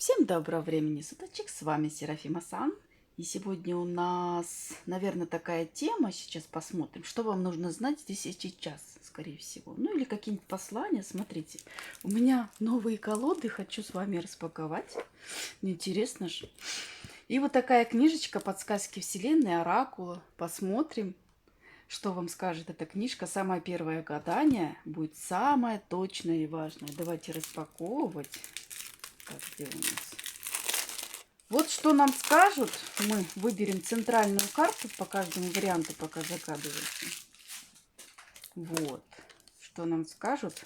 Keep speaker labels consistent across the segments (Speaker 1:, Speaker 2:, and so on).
Speaker 1: Всем доброго времени суточек, с вами Серафима Сан. И сегодня у нас, наверное, такая тема, сейчас посмотрим, что вам нужно знать здесь и сейчас, скорее всего. Ну или какие-нибудь послания, смотрите. У меня новые колоды, хочу с вами распаковать. Интересно же. И вот такая книжечка «Подсказки Вселенной», Оракула. Посмотрим, что вам скажет эта книжка. Самое первое гадание будет самое точное и важное. Давайте распаковывать. Так, где у нас? Вот что нам скажут. Мы выберем центральную карту по каждому варианту, пока загадываете. Вот. Что нам скажут.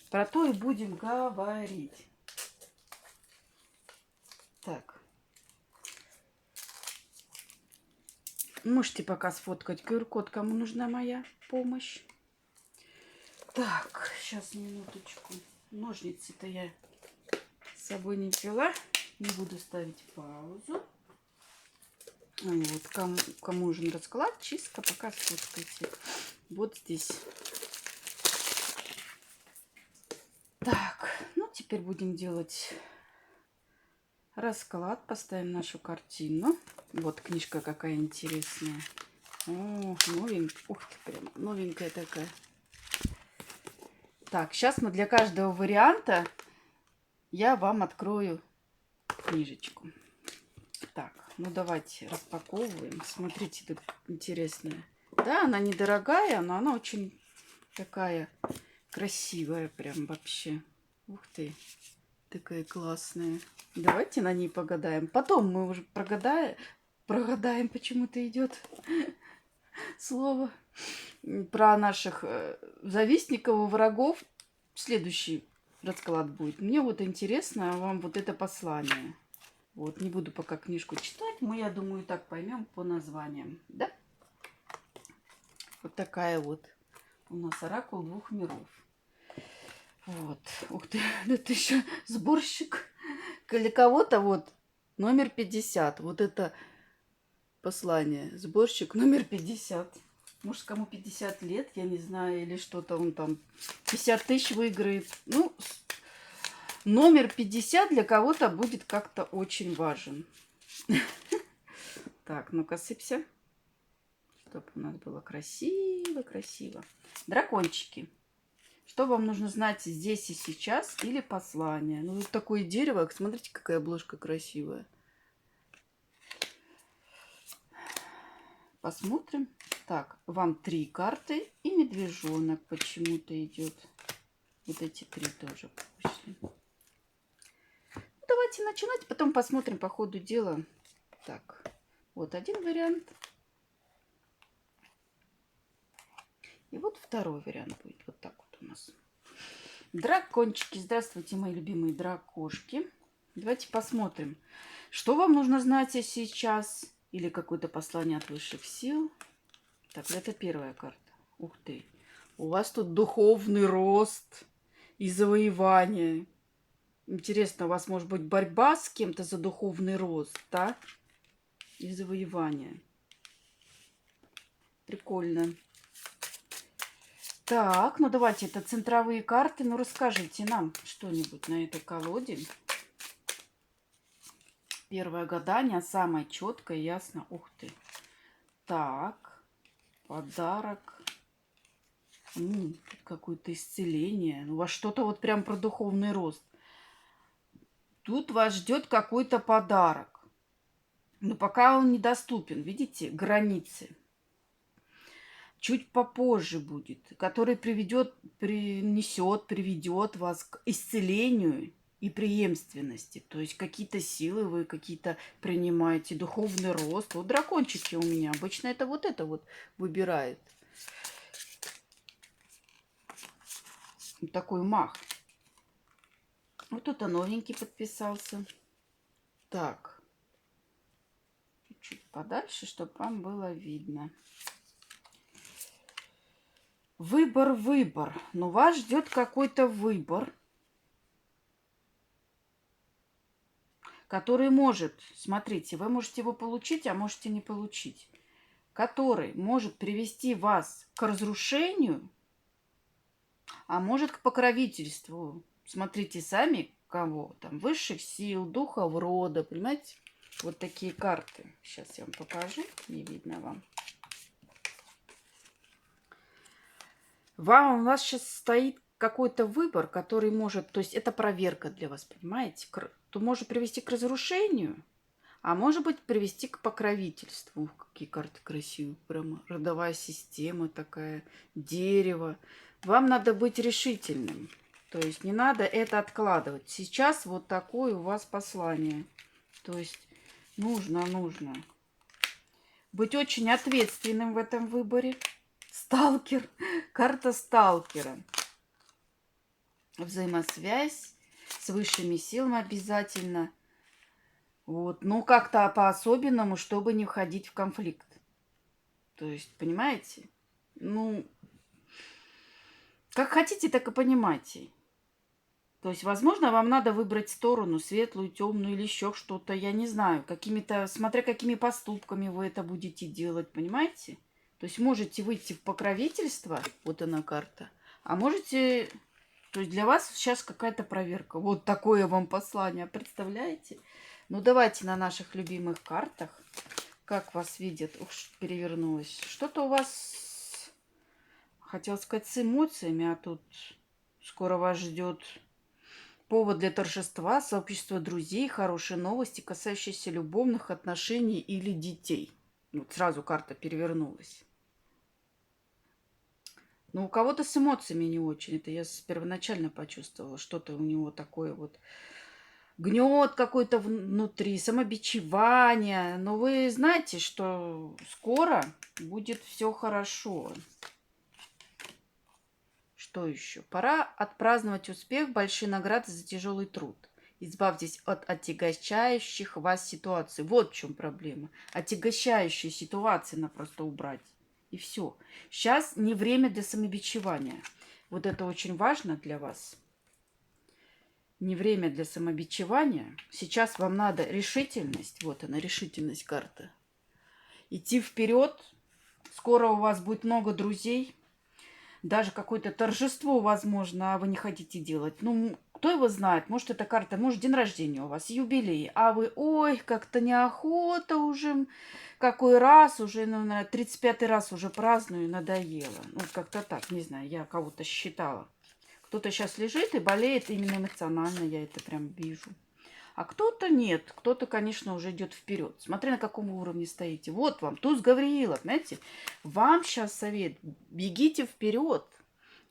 Speaker 1: Про то и будем говорить. Так. Можете пока сфоткать QR-код, кому нужна моя помощь. Так, сейчас минуточку. Ножницы-то я с собой не взяла. Не буду ставить паузу. Вот, кому нужен расклад, чистка, пока сфоткайте. Вот здесь. Так, ну теперь будем делать расклад. Поставим нашу картину. Вот книжка какая интересная. О, новенькая. Ух ты, прям новенькая такая. Так, сейчас мы для каждого варианта я вам открою книжечку. Так, ну давайте распаковываем. Смотрите, тут интересная. Да, она недорогая, но она очень такая красивая прям вообще. Ух ты, такая классная. Давайте на ней погадаем. Потом мы уже прогадаем, почему-то идет слово про наших завистников и врагов. Следующий расклад будет. Мне вот интересно вам вот это послание. Вот, не буду пока книжку читать. Мы, я думаю, так поймем по названиям. Да? Вот такая вот у нас оракул двух миров. Вот. Ух ты, это еще сборщик. Для кого-то вот номер 50. Вот это послание. Сборщик номер 50. Может, кому 50 лет, я не знаю, или что-то он там 50 тысяч выиграет. Ну, номер 50 для кого-то будет как-то очень важен. Так, ну-ка, сыпься. Чтобы у нас было красиво-красиво. Дракончики. Что вам нужно знать здесь и сейчас или послание? Ну, вот такое дерево. Смотрите, какая обложка красивая. Посмотрим. Так, вам 3 карты и медвежонок почему-то идет. Вот эти 3 тоже пошли. Ну, давайте начинать, потом посмотрим по ходу дела. Так, вот один вариант. И вот второй вариант будет. Вот так вот у нас. Дракончики. Здравствуйте, мои любимые дракошки. Давайте посмотрим, что вам нужно знать сейчас. Или какое-то послание от высших сил. Так, это первая карта. Ух ты. У вас тут духовный рост и завоевание. Интересно, у вас может быть борьба с кем-то за духовный рост, да? И завоевание. Прикольно. Так, ну давайте, это центровые карты. Ну расскажите нам что-нибудь на этой колоде. Первое гадание, самое четкое, ясно. Ух ты. Так, подарок. Тут какое-то исцеление. У вас что-то вот прям про духовный рост. Тут вас ждет какой-то подарок. Но пока он недоступен. Видите, границы. Чуть попозже будет, который приведет вас к исцелению и преемственности. То есть какие-то силы вы какие-то принимаете, духовный рост. Вот дракончики у меня обычно это вот выбирает. Вот такой мах. Вот тут новенький подписался. Так. Чуть-чуть подальше, чтобы вам было видно. Выбор. Но вас ждет какой-то выбор, который может, смотрите, вы можете его получить, а можете не получить, который может привести вас к разрушению, а может к покровительству. Смотрите сами, кого? Там высших сил, духов рода, понимаете? Вот такие карты. Сейчас я вам покажу, не видно вам. У вас сейчас стоит какой-то выбор, который может, то есть это проверка для вас, понимаете? То может привести к разрушению, а может быть привести к покровительству. Какие карты красивые, прямо родовая система такая, дерево. Вам надо быть решительным. То есть не надо это откладывать. Сейчас вот такое у вас послание. То есть нужно быть очень ответственным в этом выборе. Сталкер. Карта сталкера. Взаимосвязь с высшими силами обязательно. Вот. Но как-то по-особенному, чтобы не входить в конфликт. То есть, понимаете? Ну, как хотите, так и понимайте. То есть, возможно, вам надо выбрать сторону, светлую, темную или еще что-то, я не знаю, какими-то, смотря какими поступками вы это будете делать, понимаете? То есть, можете выйти в покровительство, вот она карта, а можете, то есть, для вас сейчас какая-то проверка. Вот такое вам послание, представляете? Ну, давайте на наших любимых картах, как вас видят, ух, перевернулось. Что-то у вас, хотел сказать, с эмоциями, а тут скоро вас ждет повод для торжества, сообщество друзей, хорошие новости, касающиеся любовных отношений или детей. Вот сразу карта перевернулась. Но у кого-то с эмоциями не очень. Это я первоначально почувствовала. Что-то у него такое вот гнет какой-то внутри, самобичевание. Но вы знаете, что скоро будет все хорошо. Что еще? Пора отпраздновать успех, большие награды за тяжелый труд. Избавьтесь от отягощающих вас ситуаций. Вот в чем проблема. Отягощающие ситуации надо просто убрать. И все. Сейчас не время для самобичевания. Вот это очень важно для вас. Не время для самобичевания. Сейчас вам надо решительность. Вот она, решительность карта. Идти вперед. Скоро у вас будет много друзей. Даже какое-то торжество, возможно, вы не хотите делать. Ну, кто его знает? Может, эта карта, может, день рождения у вас, юбилей. А вы, ой, как-то неохота уже. Какой раз уже, ну, на 35-й раз уже праздную, надоело. Ну, как-то так, не знаю, я кого-то считала. Кто-то сейчас лежит и болеет именно эмоционально, я это прям вижу. А кто-то нет, кто-то, конечно, уже идет вперед. Смотря на каком уровне стоите. Вот вам, туз Гавриила, знаете, вам сейчас совет, бегите вперед.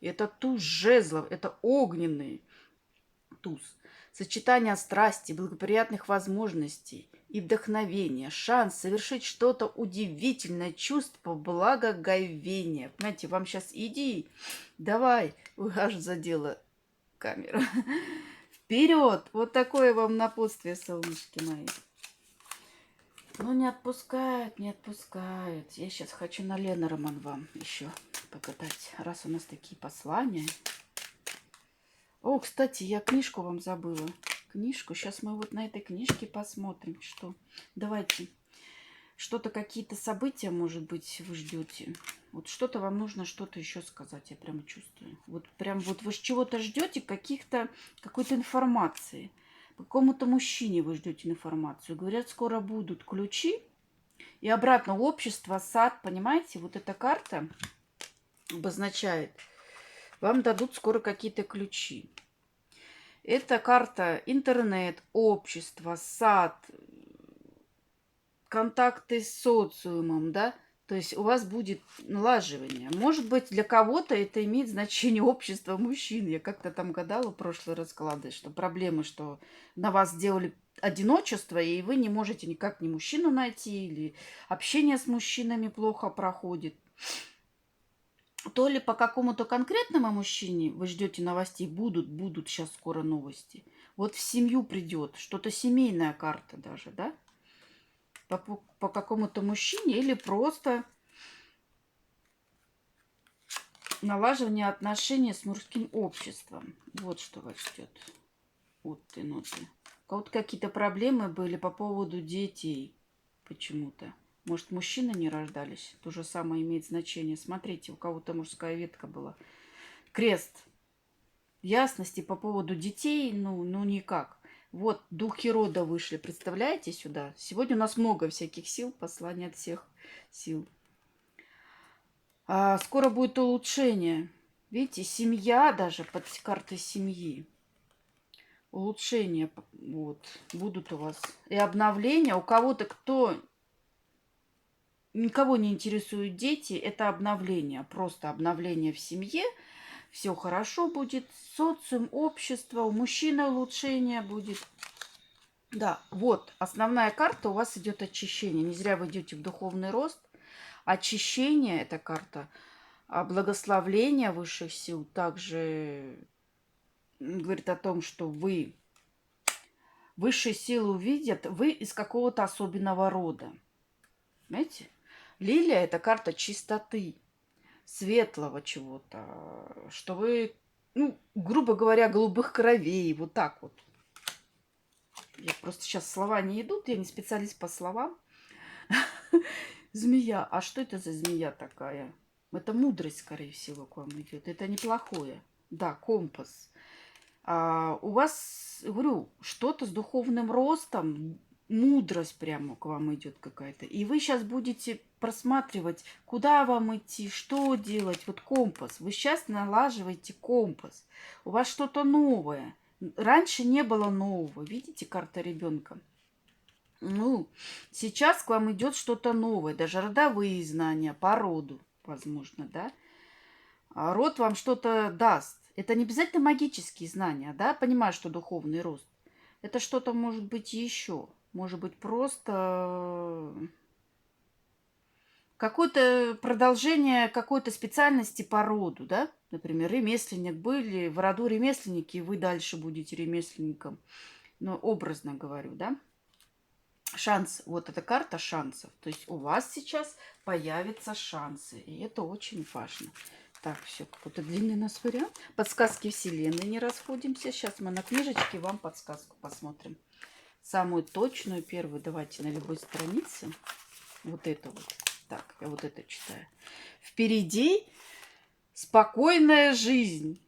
Speaker 1: Это туз жезлов, это огненный туз. Сочетание страсти, благоприятных возможностей и вдохновения, шанс совершить что-то удивительное, чувство благоговения. Понимаете, вам сейчас иди, давай, ой, аж задела камера. Вперед! Вот такое вам напутствие, солнышки мои. Ну, не отпускают, не отпускают. Я сейчас хочу на Ленорман вам еще покатать, раз у нас такие послания. О, кстати, я книжку вам забыла. Книжку. Сейчас мы вот на этой книжке посмотрим, что. Давайте. Что-то, какие-то события, может быть, вы ждете. Вот что-то вам нужно что-то еще сказать, я прямо чувствую. Вот прям вот вы чего-то ждете, какой-то информации. По какому-то мужчине вы ждете информацию. Говорят, скоро будут ключи. И обратно общество, сад, понимаете? Вот эта карта обозначает, вам дадут скоро какие-то ключи. Это карта интернет, общество, сад, контакты с социумом, да, то есть у вас будет налаживание. Может быть, для кого-то это имеет значение общества мужчин. Я как-то там гадала прошлые расклады, что проблемы, что на вас сделали одиночество, и вы не можете никак ни мужчину найти, или общение с мужчинами плохо проходит. То ли по какому-то конкретному мужчине вы ждете новостей, будут сейчас скоро новости. Вот в семью придет, что-то семейная карта даже, да? По какому-то мужчине или просто налаживание отношений с мужским обществом. Вот что вас ждет. Вот ты, ну ты. У кого-то какие-то проблемы были по поводу детей почему-то. Может, мужчины не рождались? То же самое имеет значение. Смотрите, у кого-то мужская ветка была. Крест. ясности по поводу детей, ну никак. Вот духи рода вышли, представляете, сюда? Сегодня у нас много всяких сил, послание от всех сил. Скоро будет улучшение. Видите, семья даже под картой семьи. Улучшения вот, будут у вас. И обновления. У кого-то, кто никого не интересуют дети, это обновление. Просто обновление в семье. Все хорошо будет. Социум, общество. У мужчины улучшение будет. Да, вот основная карта у вас идет очищение. Не зря вы идете в духовный рост. Очищение, эта карта, благословление высших сил также говорит о том, что вы высшие силы увидят, вы из какого-то особенного рода. Знаете? Лилия – это карта чистоты, светлого чего-то, что вы, ну, грубо говоря, голубых кровей, вот так вот. Я просто сейчас слова не идут, я не специалист по словам. Змея. А что это за змея такая? Это мудрость, скорее всего, к вам идет. Это неплохое. Да, компас. У вас, говорю, что-то с духовным ростом, мудрость прямо к вам идет какая-то. И вы сейчас будете просматривать, куда вам идти, что делать. Вот компас. Вы сейчас налаживаете компас. У вас что-то новое. Раньше не было нового. Видите, карта ребенка? Ну, сейчас к вам идет что-то новое, даже родовые знания по роду, возможно, да? А род вам что-то даст. Это не обязательно магические знания, да? Понимаю, что духовный рост. Это что-то может быть еще. Может быть, просто какое-то продолжение какой-то специальности по роду, да? Например, ремесленник были, в роду ремесленники, и вы дальше будете ремесленником. Ну, образно говорю, да? Шанс, вот эта карта шансов. То есть у вас сейчас появятся шансы. И это очень важно. Так, все, какой-то длинный у нас вариант. Подсказки Вселенной, не расходимся. Сейчас мы на книжечке вам подсказку посмотрим. Самую точную, первую, давайте на любой странице. Вот это вот. Так, я вот это читаю. Впереди спокойная жизнь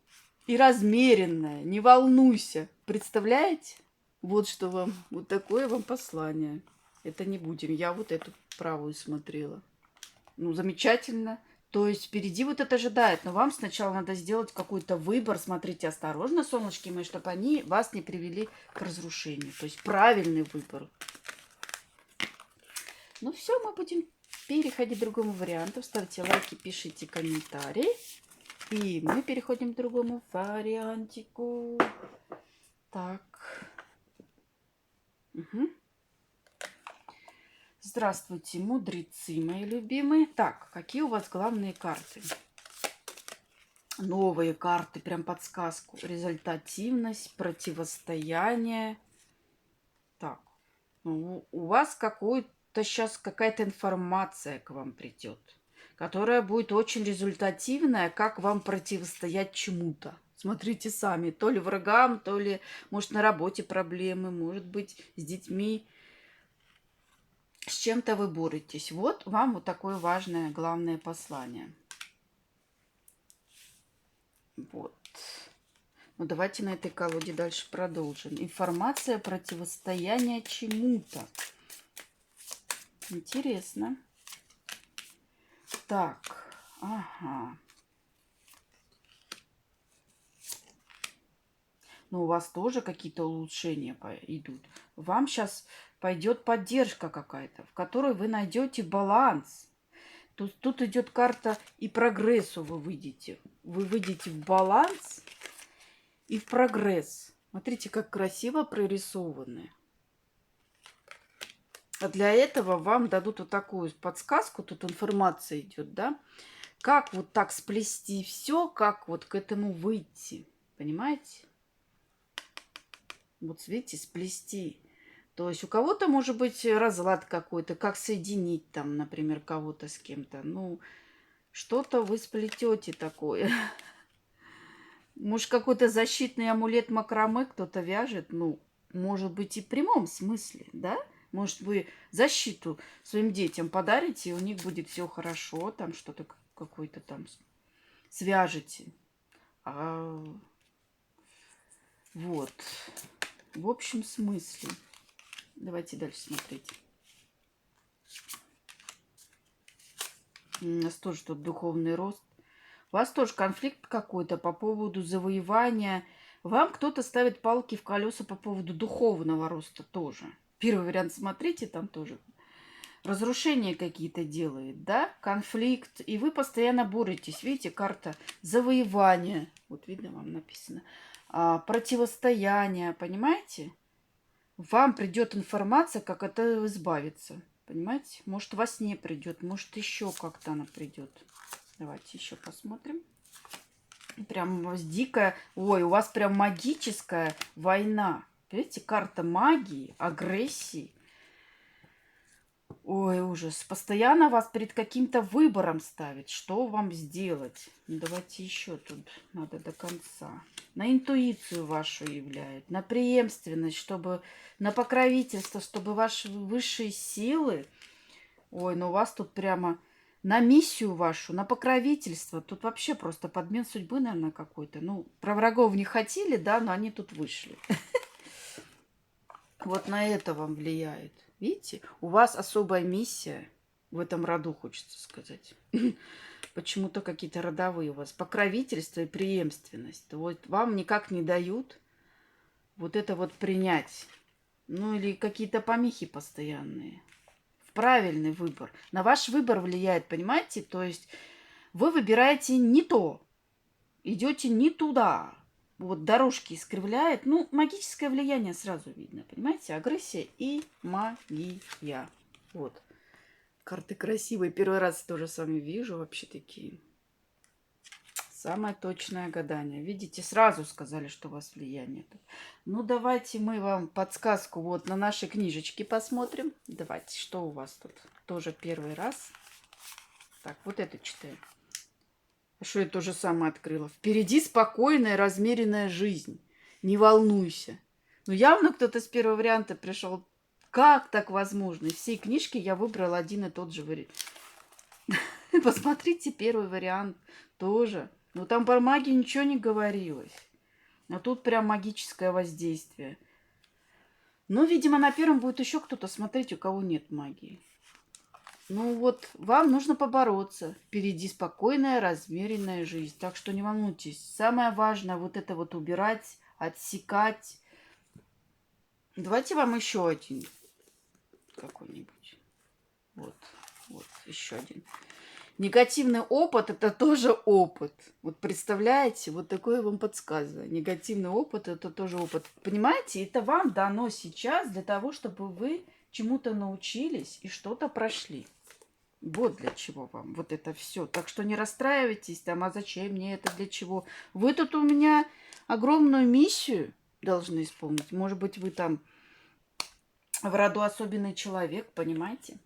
Speaker 1: и размеренная. Не волнуйся. Представляете? Вот что вам, вот такое вам послание. Это не будем. Я вот эту правую смотрела. Ну, замечательно. То есть впереди вот это ожидает. Но вам сначала надо сделать какой-то выбор. Смотрите осторожно, солнышки мои, чтобы они вас не привели к разрушению. То есть правильный выбор. Ну все, мы будем переходить к другому варианту. Ставьте лайки, пишите комментарии. И мы переходим к другому вариантику. Так. Угу. Здравствуйте, мудрецы мои любимые. Так, какие у вас главные карты? Новые карты, прям подсказку. Результативность, противостояние. Так, ну, у вас какой-то сейчас какая-то информация к вам придет, которая будет очень результативная, как вам противостоять чему-то. Смотрите сами, то ли врагам, то ли, может, на работе проблемы, может быть, с детьми. С чем-то вы боретесь. Вот вам вот такое важное, главное послание. Вот. Ну, давайте на этой колоде дальше продолжим. Информация противостояния чему-то. Интересно. Так. Ага. Ну, у вас тоже какие-то улучшения идут. Вам сейчас пойдет поддержка какая-то, в которой вы найдете баланс. Тут идет карта и прогрессу вы выйдете. Вы выйдете в баланс и в прогресс. Смотрите, как красиво прорисованы. А для этого вам дадут вот такую подсказку. Тут информация идет, да? Как вот так сплести все, как вот к этому выйти. Понимаете? Вот видите, сплести. То есть у кого-то может быть разлад какой-то, как соединить там, например, кого-то с кем-то. Ну, что-то вы сплетете такое. Может, какой-то защитный амулет макраме кто-то вяжет. Ну, может быть, и в прямом смысле, да? Может, вы защиту своим детям подарите, и у них будет все хорошо, там что-то какое-то там свяжете. Вот. В общем смысле. Давайте дальше смотреть. У нас тоже тут духовный рост. У вас тоже конфликт какой-то по поводу завоевания. Вам кто-то ставит палки в колеса по поводу духовного роста тоже. Первый вариант смотрите, там тоже разрушения какие-то делает, да, конфликт, и вы постоянно боретесь. Видите, карта завоевания, вот видно, вам написано, противостояние, понимаете? Вам придет информация, как от этого избавиться, понимаете? Может, во сне придет, может, еще как-то она придет. Давайте еще посмотрим. Прям дикая, ой, у вас прям магическая война. Видите, карта магии, агрессии. Ой, ужас. Постоянно вас перед каким-то выбором ставит. Что вам сделать? Ну, давайте еще тут надо до конца. На интуицию вашу являет. На преемственность, чтобы... На покровительство, чтобы ваши высшие силы... Ой, ну у вас тут прямо на миссию вашу, на покровительство. Тут вообще просто подмен судьбы, наверное, какой-то. Ну, про врагов не хотели, да, но они тут вышли. Вот на это вам влияет. Видите, у вас особая миссия в этом роду, хочется сказать. Почему-то какие-то родовые у вас. Покровительство и преемственность. Вот вам никак не дают вот это вот принять. Ну или какие-то помехи постоянные. В правильный выбор. На ваш выбор влияет, понимаете? То есть вы выбираете не то. Идете не туда. Вот дорожки искривляет. Ну, магическое влияние сразу видно, понимаете? Агрессия и магия. Вот. Карты красивые. Первый раз тоже с вами вижу вообще такие. Самое точное гадание. Видите, сразу сказали, что у вас влияние. Ну, давайте мы вам подсказку вот на нашей книжечке посмотрим. Давайте, что у вас тут? Тоже первый раз. Так, вот это читаем. Что я то же самое открыла? Впереди спокойная, размеренная жизнь. Не волнуйся. Ну, явно кто-то с первого варианта пришел. Как так возможно? Из всей книжки я выбрала один и тот же вариант. Посмотрите первый вариант тоже. Ну, там про магию ничего не говорилось. А тут прям магическое воздействие. Ну, видимо, на первом будет еще кто-то смотреть, у кого нет магии. Ну вот, вам нужно побороться. Впереди спокойная, размеренная жизнь. Так что не волнуйтесь. Самое важное вот это вот убирать, отсекать. Давайте вам еще один какой-нибудь. Вот, вот, еще один. Негативный опыт – это тоже опыт. Вот представляете, вот такое вам подсказываю. Негативный опыт – это тоже опыт. Понимаете, это вам дано сейчас для того, чтобы вы чему-то научились и что-то прошли. Вот для чего вам вот это все. Так что не расстраивайтесь там, а зачем мне это, для чего. Вы тут у меня огромную миссию должны исполнить. Может быть, вы там в роду особенный человек, понимаете?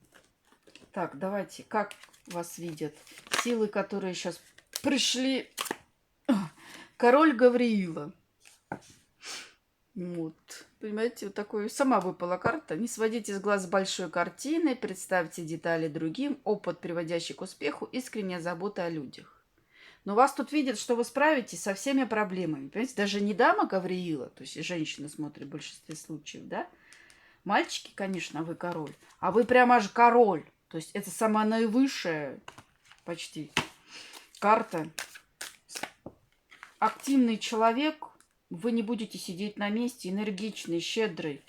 Speaker 1: Так, давайте, как вас видят силы, которые сейчас пришли. Король Гавриила. Вот. Понимаете, вот такой сама выпала карта. Не сводите с глаз большой картины, представьте детали другим, опыт, приводящий к успеху, искренняя забота о людях. Но вас тут видят, что вы справитесь со всеми проблемами. Понимаете, даже не дама Гавриила, то есть и женщина смотрит в большинстве случаев, да? Мальчики, конечно, вы король, а вы прямо аж король. То есть это самая наивысшая почти карта. Активный человек. Вы не будете сидеть на месте, энергичный, щедрый.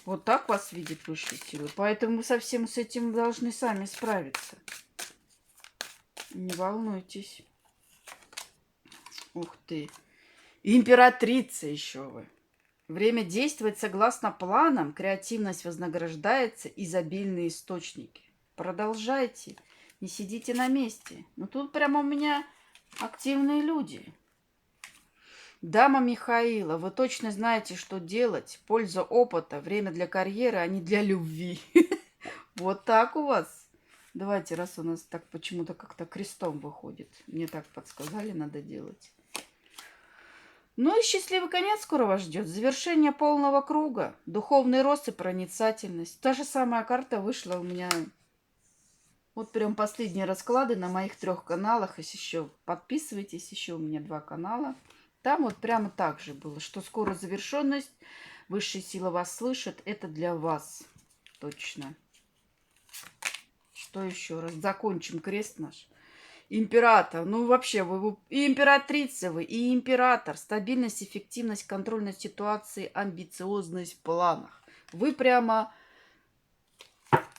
Speaker 1: Вот так вас видят высшие силы. Поэтому вы совсем с этим должны сами справиться. Не волнуйтесь. Ух ты. Императрица еще вы. Время действовать согласно планам. Креативность вознаграждается, изобильные источники. Продолжайте. Не сидите на месте. Ну тут прямо у меня активные люди. Дама Михаила, вы точно знаете, что делать. Польза опыта, время для карьеры, а не для любви. Вот так у вас. Давайте, раз у нас так почему-то как-то крестом выходит. Мне так подсказали, надо делать. Ну и счастливый конец скоро вас ждет. Завершение полного круга. Духовный рост и проницательность. Та же самая карта вышла у меня. Вот прям последние расклады на моих 3 каналах. Если еще подписывайтесь, еще у меня 2 канала. Там вот прямо так же было, что скоро завершенность, высшая сила вас слышит, это для вас точно. Что еще раз? Закончим крест наш. Император. Ну, вообще, вы и императрица вы, и император. Стабильность, эффективность, контроль над ситуацией, амбициозность в планах. Вы прямо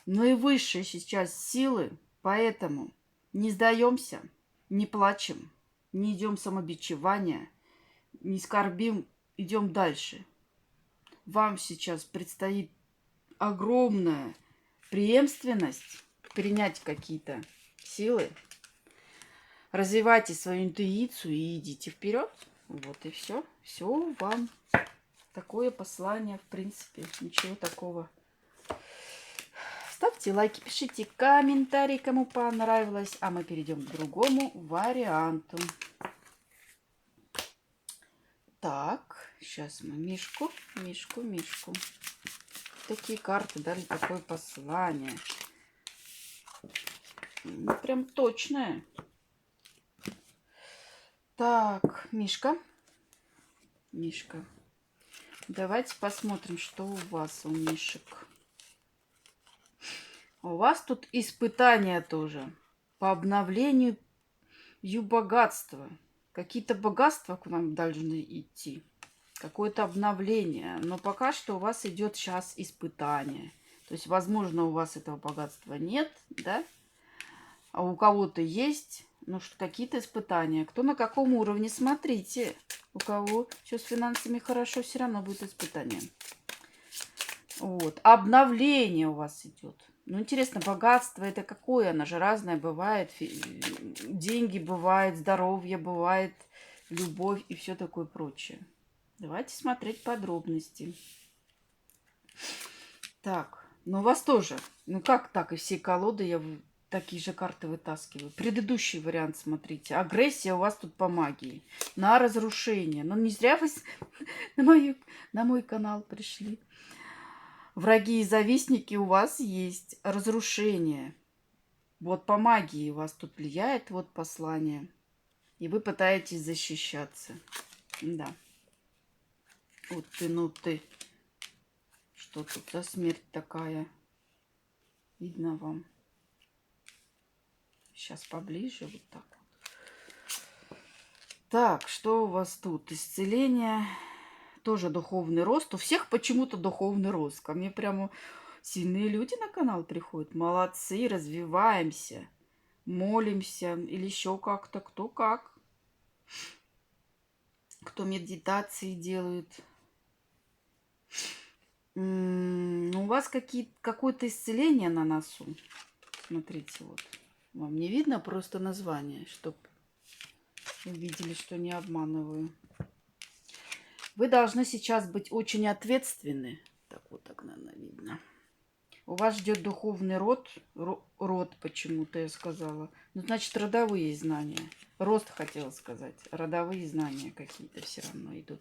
Speaker 1: наивысшие сейчас силы, поэтому не сдаемся, не плачем, не идем самобичевания, не скорбим, идем дальше. Вам сейчас предстоит огромная преемственность, принять какие-то силы. Развивайте свою интуицию и идите вперед. Вот и все. Все вам такое послание, в принципе. Ничего такого. Ставьте лайки, пишите комментарии, кому понравилось. А мы перейдем к другому варианту. Так, сейчас мы Мишку. Такие карты дали такое послание. Ну, прям точное. Так, Мишка. Давайте посмотрим, что у вас, у Мишек. У вас тут испытания тоже по обновлению богатства. Какие-то богатства к вам должны идти. Какое-то обновление. Но пока что у вас идет сейчас испытание. То есть, возможно, у вас этого богатства нет, да? А у кого-то есть, ну, что какие-то испытания. Кто на каком уровне, смотрите. У кого все с финансами хорошо, все равно будет испытание. Вот. Обновление у вас идет. Ну, интересно, богатство это какое? Оно же разное бывает. Деньги бывает, здоровье бывает, любовь и все такое прочее. Давайте смотреть подробности. Так, ну у вас тоже. Ну как так? Из всей колоды я такие же карты вытаскиваю. Предыдущий вариант смотрите. Агрессия у вас тут по магии. На разрушение. Но не зря вы на мой канал пришли. Враги и завистники у вас есть. Разрушение. Вот по магии у вас тут влияет вот послание. И вы пытаетесь защищаться. Да. Вот ты, ну ты. Что тут за смерть такая? Видно вам? Сейчас поближе вот так вот. Так, что у вас тут? Исцеление. Тоже духовный рост. У всех почему-то духовный рост. Ко мне прямо сильные люди на канал приходят. Молодцы, развиваемся. Молимся. Или еще как-то. Кто как. Кто медитации делает. У вас какое-то исцеление на носу. Смотрите, вот. Вам не видно просто название, чтобы вы видели, что не обманываю. Вы должны сейчас быть очень ответственны. Так вот, так, наверное, видно. У вас ждет духовный род. Род почему-то я сказала. Ну, значит, родовые знания. Рост хотела сказать. Родовые знания какие-то все равно идут.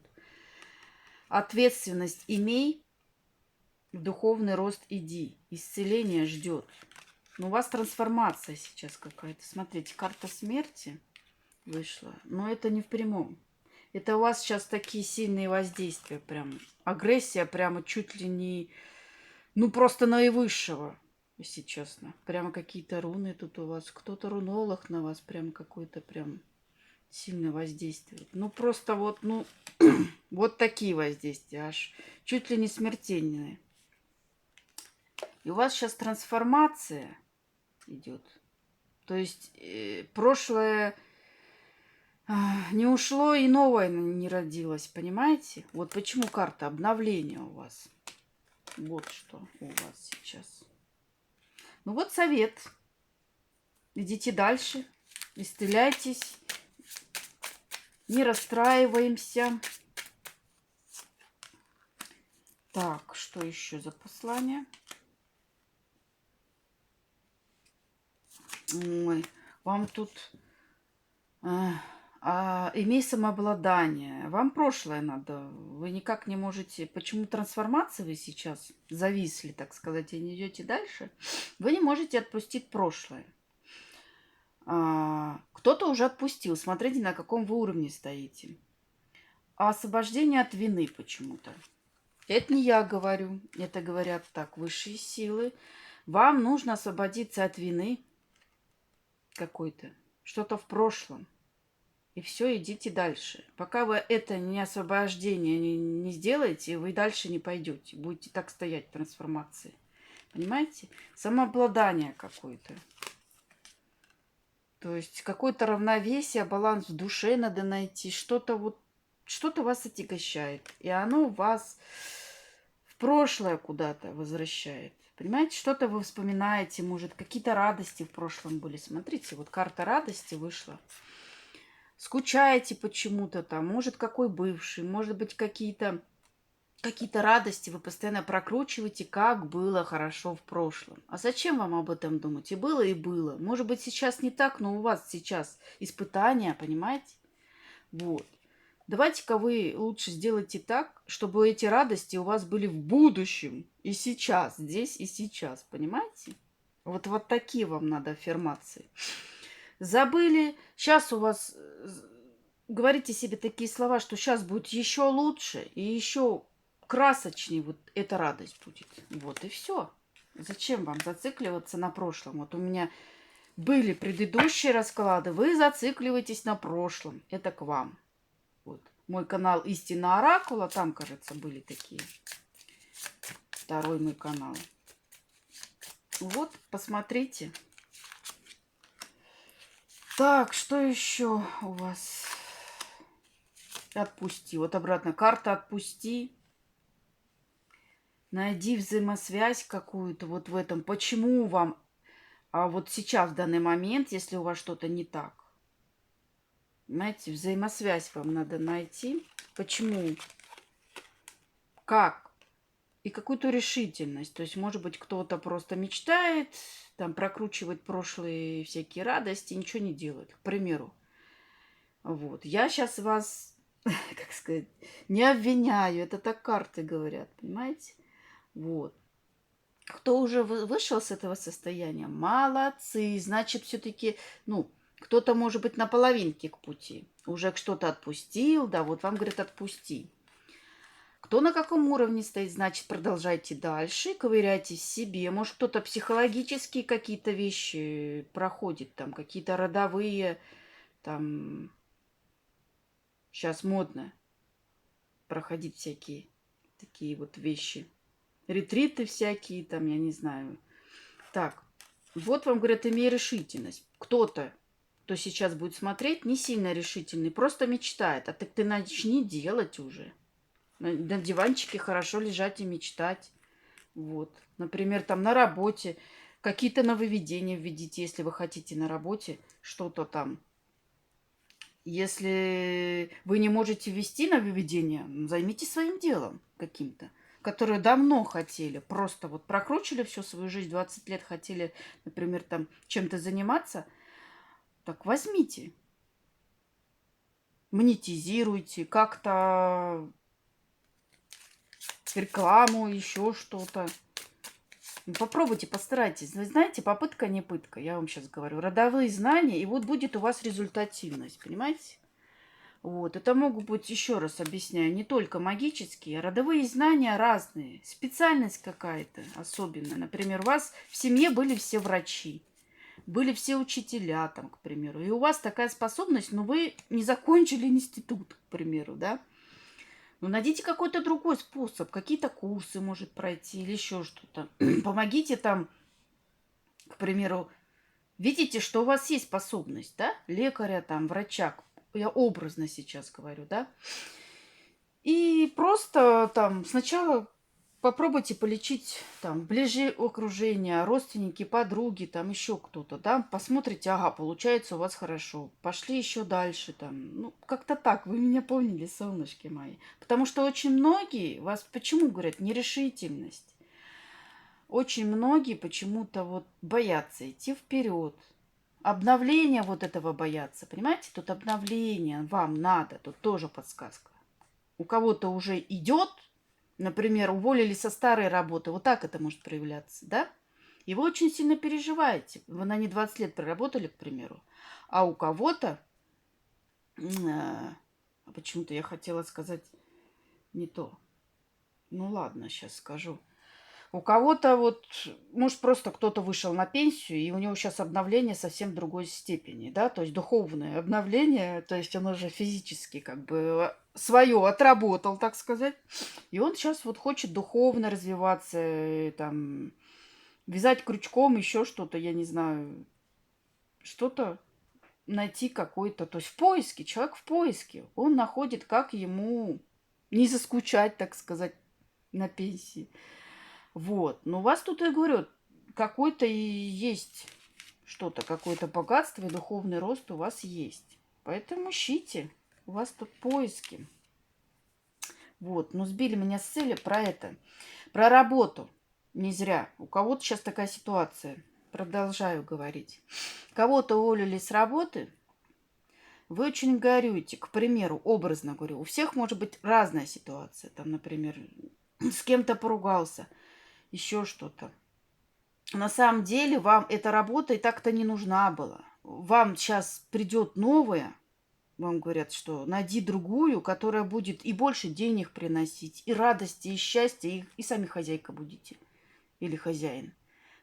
Speaker 1: Ответственность имей. В духовный рост иди. Исцеление ждет. Но у вас трансформация сейчас какая-то. Смотрите, карта смерти вышла. Но это не в прямом. Это у вас сейчас такие сильные воздействия прям. Агрессия прямо чуть ли не... Ну, просто наивысшего, если честно. Прямо какие-то руны тут у вас. Кто-то рунолог на вас прям какой-то прям сильное воздействие. Ну, просто вот, ну, вот такие воздействия. Аж чуть ли не смертельные. И у вас сейчас трансформация идет. То есть прошлое не ушло и новое не родилось, понимаете? Вот почему карта обновления у вас. Вот что у вас сейчас. Ну вот совет. Идите дальше, исцеляйтесь, не расстраиваемся. Так, что еще за послание? Ой, вам тут имей самообладание. Вам прошлое надо. Вы никак не можете... Почему трансформации вы сейчас зависли, так сказать, и не идете дальше? Вы не можете отпустить прошлое. Кто-то уже отпустил. Смотрите, на каком вы уровне стоите. освобождение от вины почему-то. Это не я говорю, это говорят так высшие силы. Вам нужно освободиться от вины какой-то, что-то в прошлом. И все, идите дальше. Пока вы это не освобождение не сделаете, вы дальше не пойдете. Будете так стоять в трансформации. Понимаете? Самообладание какое-то. То есть какое-то равновесие, баланс в душе надо найти. Что-то вас отягощает. И оно вас в прошлое куда-то возвращает. Понимаете, что-то вы вспоминаете, может, какие-то радости в прошлом были. Смотрите, вот карта радости вышла. Скучаете почему-то там, может, какой бывший, может быть, какие-то радости вы постоянно прокручиваете, как было хорошо в прошлом. А зачем вам об этом думать? И было, и было. Может быть, сейчас не так, но у вас сейчас испытания, понимаете? Вот. Давайте-ка вы лучше сделайте так, чтобы эти радости у вас были в будущем и сейчас, здесь и сейчас, понимаете? Вот такие вам надо аффирмации. Забыли, сейчас у вас, говорите себе такие слова, что сейчас будет еще лучше и еще красочнее вот эта радость будет. Вот и все. Зачем вам зацикливаться на прошлом? Вот у меня были предыдущие расклады, вы зацикливаетесь на прошлом. Это к вам. Вот. Мой канал Истина Оракула, там, кажется, были такие. Второй мой канал. Вот, посмотрите. Так, что еще у вас? Отпусти. Вот обратно. Карта «Отпусти». Найди взаимосвязь какую-то вот в этом. Почему вам... А вот сейчас, в данный момент, если у вас что-то не так. Понимаете, взаимосвязь вам надо найти. Почему? Как? И какую-то решительность. То есть, может быть, кто-то просто мечтает, там, прокручивать прошлые всякие радости, ничего не делает, к примеру. Вот. Я сейчас вас, как сказать, не обвиняю. Это так карты говорят, понимаете? Вот. Кто уже вышел с этого состояния, молодцы. Значит, все-таки, кто-то, может быть, на половинке к пути. Уже что-то отпустил, да, вот вам говорят, отпусти. Кто на каком уровне стоит, значит, продолжайте дальше, ковыряйтесь в себе. Может, кто-то психологические какие-то вещи проходит, там, какие-то родовые, там, сейчас модно проходить всякие такие вот вещи. Ретриты всякие, там, я не знаю. Так, вот вам говорят, имей решительность. Кто-то, кто сейчас будет смотреть, не сильно решительный, просто мечтает. А так ты начни делать уже. На диванчике хорошо лежать и мечтать. Вот. Например, там на работе какие-то нововведения введите, если вы хотите на работе что-то там. Если вы не можете ввести нововведение, займитесь своим делом каким-то, которое давно хотели. Просто вот прокручивали всю свою жизнь, 20 лет хотели, например, там чем-то заниматься. Так возьмите, монетизируйте, как-то рекламу, еще что-то. Попробуйте, постарайтесь. Вы знаете, попытка не пытка, я вам сейчас говорю. Родовые знания, и вот будет у вас результативность, понимаете? Вот, это могут быть, еще раз объясняю, не только магические, а родовые знания разные. Специальность какая-то особенная. Например, у вас в семье были все врачи, были все учителя, там, к примеру. И у вас такая способность, но вы не закончили институт, к примеру, да? Ну, найдите какой-то другой способ, какие-то курсы, может, пройти или еще что-то. Помогите там, к примеру, видите, что у вас есть способность, да? Лекаря, там, врача, я образно сейчас говорю, да? И просто там сначала попробуйте полечить там ближе окружение, родственники, подруги, там еще кто-то, да, посмотрите, ага, получается у вас хорошо, пошли еще дальше там, как-то так, вы меня поняли, солнышки мои, потому что очень многие вас, почему говорят, нерешительность, очень многие почему-то вот боятся идти вперед, обновления вот этого боятся, понимаете, тут обновление вам надо, тут тоже подсказка, у кого-то уже идет. Например, уволили со старой работы. Вот так это может проявляться, да? И вы очень сильно переживаете. Вы на ней 20 лет проработали, к примеру. А у кого-то А почему-то я хотела сказать не то. Ну ладно, сейчас скажу. У кого-то вот, может, просто кто-то вышел на пенсию, и у него сейчас обновление совсем другой степени, да, то есть духовное обновление, то есть он уже физически как бы свое отработал, так сказать, и он сейчас вот хочет духовно развиваться, там, вязать крючком, еще что-то, я не знаю, что-то найти какой-то, то есть в поиске, человек в поиске, он находит, как ему не заскучать, так сказать, на пенсии. Вот. Но у вас тут, я говорю, какой-то и есть что-то, какое-то богатство и духовный рост у вас есть. Поэтому ищите. У вас тут поиски. Вот. Но сбили меня с цели про это. Про работу. Не зря. У кого-то сейчас такая ситуация. Продолжаю говорить. Кого-то уволили с работы. Вы очень горюете. К примеру, образно говорю. У всех может быть разная ситуация. Там, например, с кем-то поругался. Еще что-то. На самом деле вам эта работа и так-то не нужна была. Вам сейчас придет новая, вам говорят, что найди другую, которая будет и больше денег приносить, и радости, и счастья, и сами хозяйка будете. Или хозяин.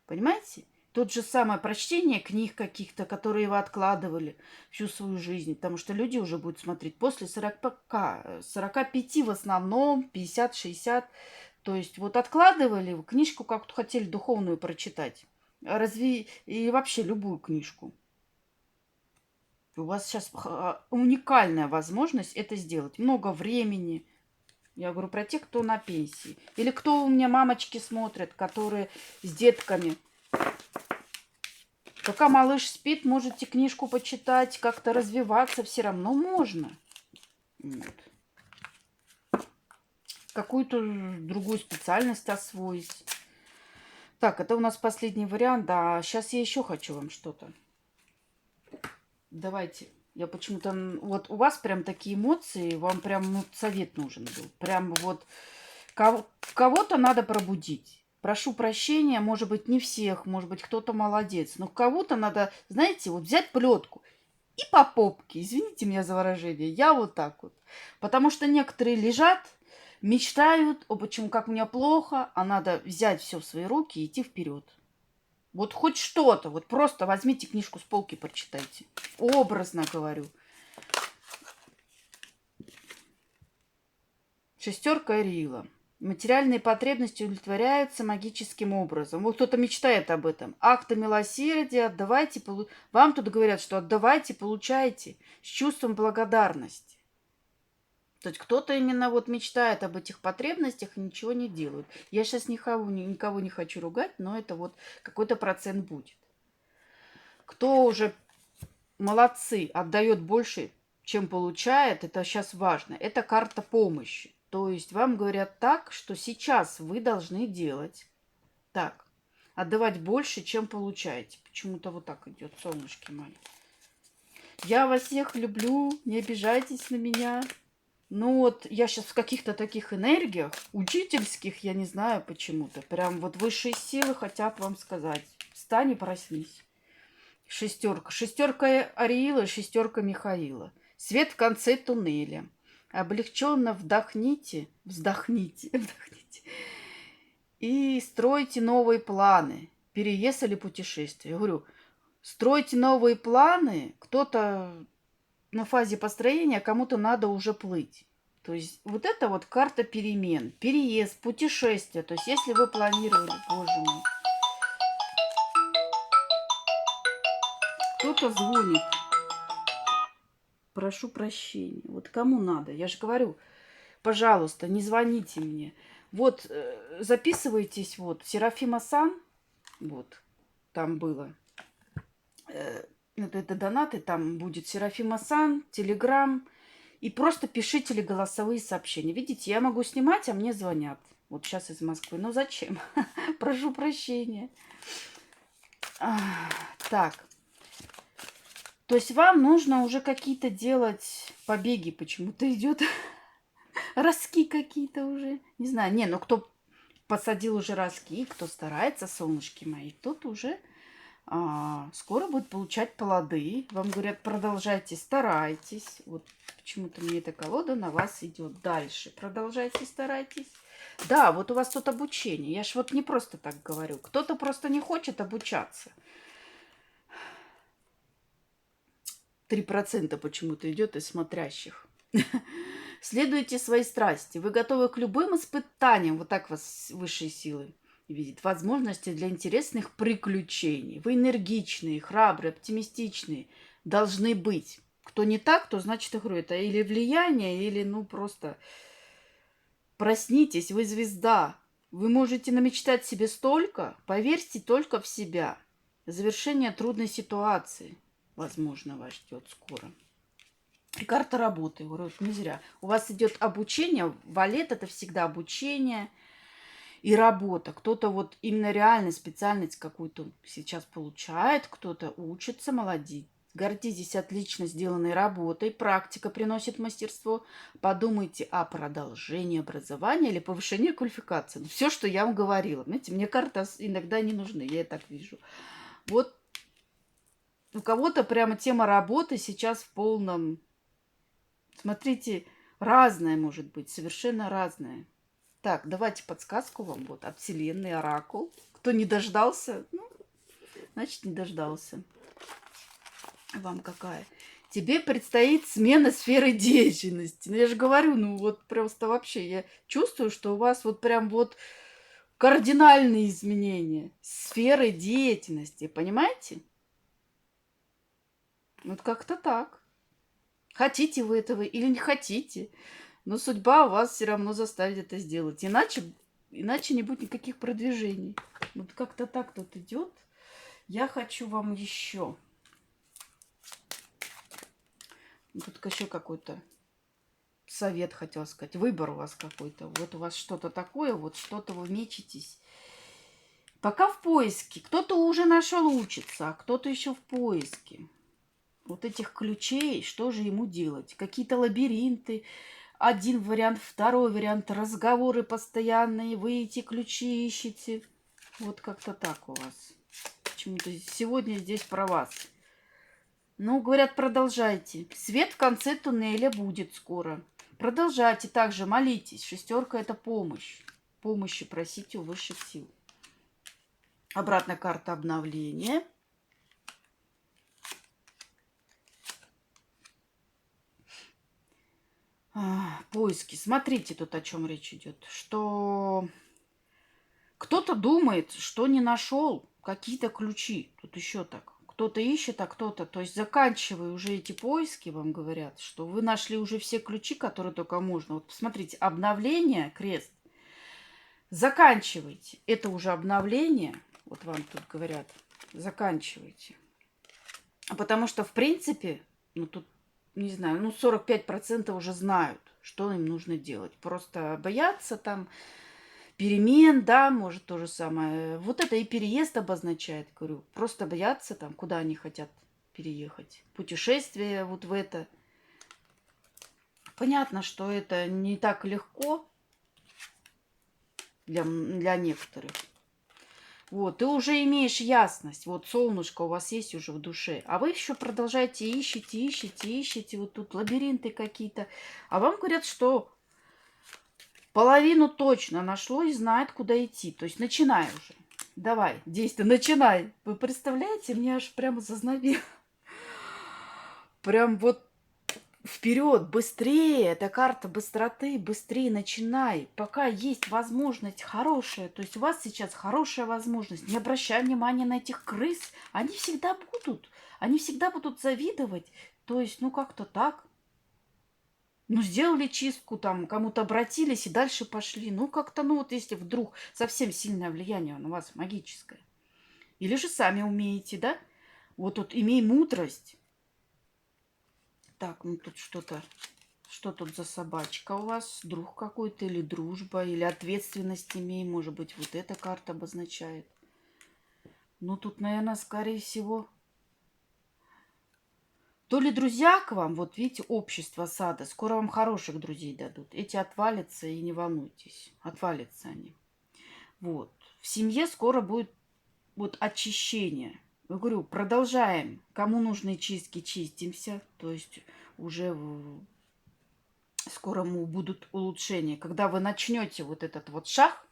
Speaker 1: Понимаете? Тот же самое прочтение книг каких-то, которые вы откладывали всю свою жизнь. Потому что люди уже будут смотреть после 45 в основном, 50-60. То есть вот откладывали вы книжку, как-то хотели духовную прочитать. Разве и вообще любую книжку. У вас сейчас уникальная возможность это сделать. Много времени. Я говорю про тех, кто на пенсии. Или кто у меня мамочки смотрят, которые с детками. Пока малыш спит, можете книжку почитать, как-то развиваться. Все равно можно. Вот. Какую-то другую специальность освоить. Так, это у нас последний вариант. Да, сейчас я еще хочу вам что-то. Давайте. Я почему-то... Вот у вас прям такие эмоции, вам прям совет нужен был. Прям вот кого-то надо пробудить. Прошу прощения, может быть, не всех, может быть, кто-то молодец. Но кого-то надо, знаете, вот взять плетку и по попке. Извините меня за выражение. Я вот так вот. Потому что некоторые лежат, мечтают, о, почему как мне плохо, а надо взять все в свои руки и идти вперед. Вот хоть что-то, вот просто возьмите книжку с полки, прочитайте. Образно говорю. Шестерка Эрила. Материальные потребности удовлетворяются магическим образом. Вот кто-то мечтает об этом. Акты милосердия, отдавайте, вам тут говорят, что отдавайте, получайте с чувством благодарности. То есть кто-то именно вот мечтает об этих потребностях и ничего не делает. Я сейчас никого не хочу ругать, но это вот какой-то процент будет. Кто уже молодцы, отдает больше, чем получает, это сейчас важно. Это карта помощи. То есть вам говорят так, что сейчас вы должны делать так. Отдавать больше, чем получаете. Почему-то вот так идет, солнышки мои. Я вас всех люблю, не обижайтесь на меня. Ну вот я сейчас в каких-то таких энергиях, учительских, я не знаю почему-то. Прям вот высшие силы хотят вам сказать. Встань и проснись. Шестерка. Шестерка Ариила, шестерка Михаила. Свет в конце туннеля. Облегченно вдохните, вздохните и стройте новые планы. Переезд или путешествие. Я говорю, стройте новые планы. Кто-то на фазе построения, а кому-то надо уже плыть. То есть вот это вот карта перемен. Переезд, путешествие. То есть если вы планировали, боже мой. Кто-то звонит. Прошу прощения. Вот кому надо? Я же говорю, пожалуйста, не звоните мне. Вот записывайтесь, вот, Серафима Сан, вот, там было. Это донаты, там будет Серафима Сан, Телеграм. И просто пишите ли голосовые сообщения. Видите, я могу снимать, а мне звонят. Вот сейчас из Москвы. Ну зачем? Прошу прощения. Так. То есть вам нужно уже какие-то делать побеги. Почему-то идет ростки какие-то уже. Не знаю. Ну кто посадил уже ростки, кто старается, солнышки мои, тот уже скоро будет получать плоды. Вам говорят, продолжайте, старайтесь. Вот почему-то мне эта колода на вас идет дальше. Продолжайте, старайтесь. Да, вот у вас тут обучение. Я ж вот не просто так говорю. Кто-то просто не хочет обучаться. 3% почему-то идет из смотрящих. Следуйте своей страсти. Вы готовы к любым испытаниям. Вот так вас высшие силы видят. Возможности для интересных приключений. Вы энергичные, храбрые, оптимистичные. Должны быть. Кто не так, то значит, я говорю, это или влияние, или ну просто проснитесь, вы звезда. Вы можете намечтать себе столько, поверьте только в себя. Завершение трудной ситуации, возможно, вас ждет скоро. И карта работы, говорю, не зря. У вас идет обучение, валет это всегда обучение и работа. Кто-то вот именно реально специальность какую-то сейчас получает, кто-то учится, молодец. Гордитесь отлично сделанной работой, практика приносит мастерство. Подумайте о продолжении образования или повышении квалификации. Все, что я вам говорила. Знаете, мне карты иногда не нужны, я и так вижу. Вот у кого-то прямо тема работы сейчас в полном... Смотрите, разная может быть, совершенно разная. Так, давайте подсказку вам вот от Вселенной, Оракул. Кто не дождался, ну, значит, не дождался. Вам какая? Тебе предстоит смена сферы деятельности. Ну, я же говорю, ну вот просто вообще я чувствую, что у вас вот прям вот кардинальные изменения сферы деятельности, понимаете? Вот как-то так. Хотите вы этого или не хотите, но судьба вас все равно заставит это сделать. Иначе не будет никаких продвижений. Вот как-то так тут идет. Я хочу вам еще... Тут еще какой-то совет, хотела сказать. Выбор у вас какой-то. Вот у вас что-то такое, вот что-то вы мечетесь. Пока в поиске. Кто-то уже нашел учиться, а кто-то еще в поиске. Вот этих ключей, что же ему делать? Какие-то лабиринты. Один вариант, второй вариант. Разговоры постоянные. Вы эти ключи ищете. Вот как-то так у вас. Почему-то сегодня здесь про вас. Ну, говорят, продолжайте. Свет в конце туннеля будет скоро. Продолжайте также, молитесь. Шестерка – это помощь. Помощи просите у высших сил. Обратная карта обновления. Поиски. Смотрите, тут о чем речь идет. Что кто-то думает, что не нашел какие-то ключи. Тут еще так. Кто-то ищет, а кто-то... То есть заканчивая уже эти поиски, вам говорят, что вы нашли уже все ключи, которые только можно. Вот посмотрите, обновление, крест. Заканчивайте. Это уже обновление. Вот вам тут говорят, заканчивайте. Потому что, в принципе, ну тут, не знаю, ну 45% уже знают, что им нужно делать. Просто боятся там перемен, да, может то же самое. Вот это и переезд обозначает, говорю. Просто боятся там, куда они хотят переехать. Путешествие вот в это. Понятно, что это не так легко для некоторых. Вот, ты уже имеешь ясность. Вот солнышко у вас есть уже в душе. А вы еще продолжаете ищете. Вот тут лабиринты какие-то. А вам говорят, что половину точно нашло и знает, куда идти. То есть начинай уже. Давай, действуй, начинай. Вы представляете, мне аж прямо зазнобило. Прям вот вперед, быстрее. Это карта быстроты, быстрее начинай. Пока есть возможность хорошая. То есть у вас сейчас хорошая возможность. Не обращай внимания на этих крыс. Они всегда будут. Они всегда будут завидовать. То есть, ну как-то так. Ну, сделали чистку, там, кому-то обратились и дальше пошли. Ну, как-то, ну, вот если вдруг совсем сильное влияние на вас магическое. Или же сами умеете, да? Вот тут имей мудрость. Так, ну тут что-то... Что тут за собачка у вас? Друг какой-то или дружба, или ответственность имей. Может быть, вот эта карта обозначает. Ну, тут, наверное, скорее всего... То ли друзья к вам, вот видите, общество сада, скоро вам хороших друзей дадут. Эти отвалятся, и не волнуйтесь, отвалятся они. Вот. В семье скоро будет вот очищение. Я говорю, продолжаем. Кому нужны чистки, чистимся. То есть уже скоро будут улучшения. Когда вы начнете вот этот вот шаг,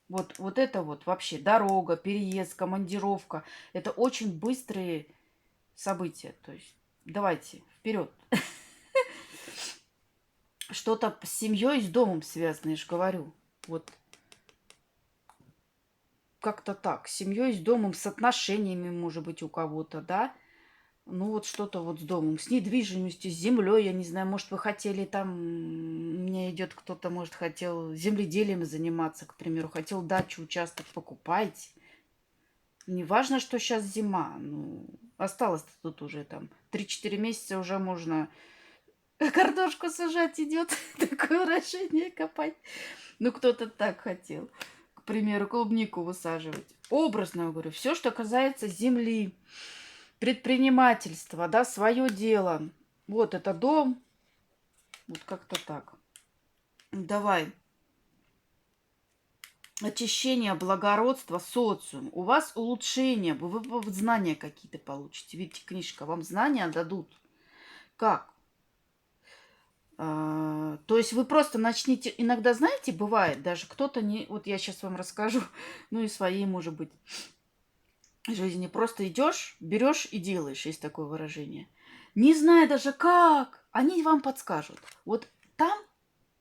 Speaker 1: вот это вот вообще дорога, переезд, командировка, это очень быстрые события. То есть давайте вперед. Что-то с семьей, с домом связано, я же говорю. Вот как-то так. С семьей, с домом, с отношениями, может быть, у кого-то, да? Ну, вот что-то вот с домом, с недвижимостью, с землей, я не знаю, может, вы хотели там, мне идет кто-то, может, хотел земледелием заниматься, к примеру, хотел дачу, участок, покупайте. Не важно, что сейчас зима, ну, осталось тут уже там 3-4 месяца уже можно картошку сажать идет, такое выражение копать. Ну, кто-то так хотел, к примеру, клубнику высаживать. Образно говорю, все, что касается земли, предпринимательства, да, свое дело. Вот это дом, вот как-то так. Давай. Очищение, благородство, социум. У вас улучшение, вы знания какие-то получите. Видите, книжка, вам знания дадут. Как? То есть вы просто начните, иногда, знаете, бывает даже кто-то не, вот я сейчас вам расскажу, ну и своей, может быть, жизни. Просто идешь, берешь и делаешь, есть такое выражение. Не зная даже как, они вам подскажут. Вот там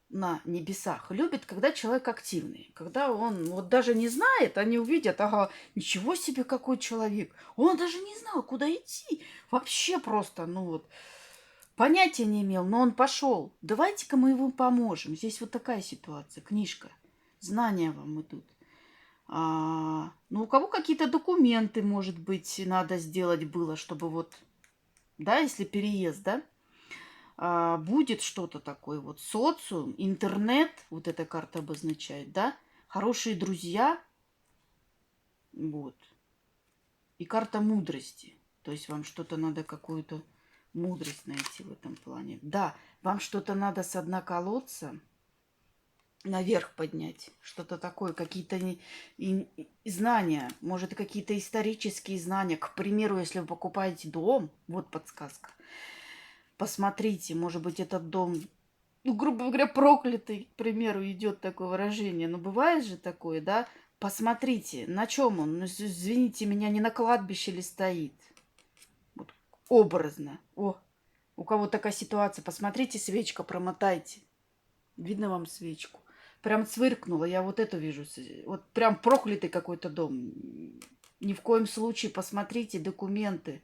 Speaker 1: на небесах любит, когда человек активный. Когда он вот даже не знает, они увидят, ага, ничего себе, какой человек. Он даже не знал, куда идти. Вообще просто, ну вот, понятия не имел, но он пошел. Давайте-ка мы ему поможем. Здесь вот такая ситуация, книжка. Знания вам идут. Ну, у кого какие-то документы, может быть, надо сделать было, чтобы вот, да, если переезд, да, будет что-то такое, вот социум, интернет, вот эта карта обозначает, да, хорошие друзья, вот, и карта мудрости, то есть вам что-то надо, какую-то мудрость найти в этом плане. Да, вам что-то надо с дна колодца наверх поднять, что-то такое, какие-то знания, может, какие-то исторические знания. К примеру, если вы покупаете дом, вот подсказка, посмотрите, может быть, этот дом, ну, грубо говоря, проклятый, к примеру, идет такое выражение. Но бывает же такое, да? Посмотрите, на чем он, ну, извините меня, не на кладбище ли стоит. Вот образно. О, у кого такая ситуация, посмотрите, свечка, промотайте. Видно вам свечку? Прям цвыркнула, я вот эту вижу. Вот прям проклятый какой-то дом. Ни в коем случае посмотрите документы.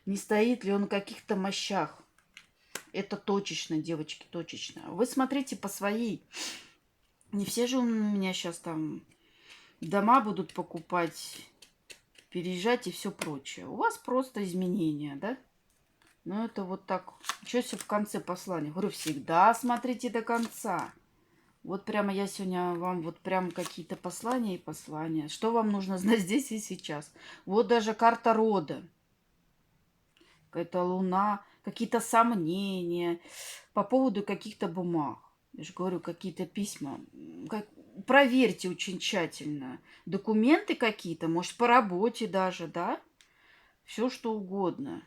Speaker 1: Не стоит ли он на каких-то мощах. Это точечно, девочки, точечно. Вы смотрите по своей. Не все же у меня сейчас там дома будут покупать, переезжать и все прочее. У вас просто изменения, да? Ну, это вот так. Что все в конце послания? Говорю, всегда смотрите до конца. Вот прямо я сегодня вам вот прям какие-то послания и послания. Что вам нужно знать здесь и сейчас? Вот даже карта рода. Какая-то луна, какие-то сомнения по поводу каких-то бумаг. Я же говорю, какие-то письма. Проверьте очень тщательно. Документы какие-то, может, по работе даже, да? Все что угодно.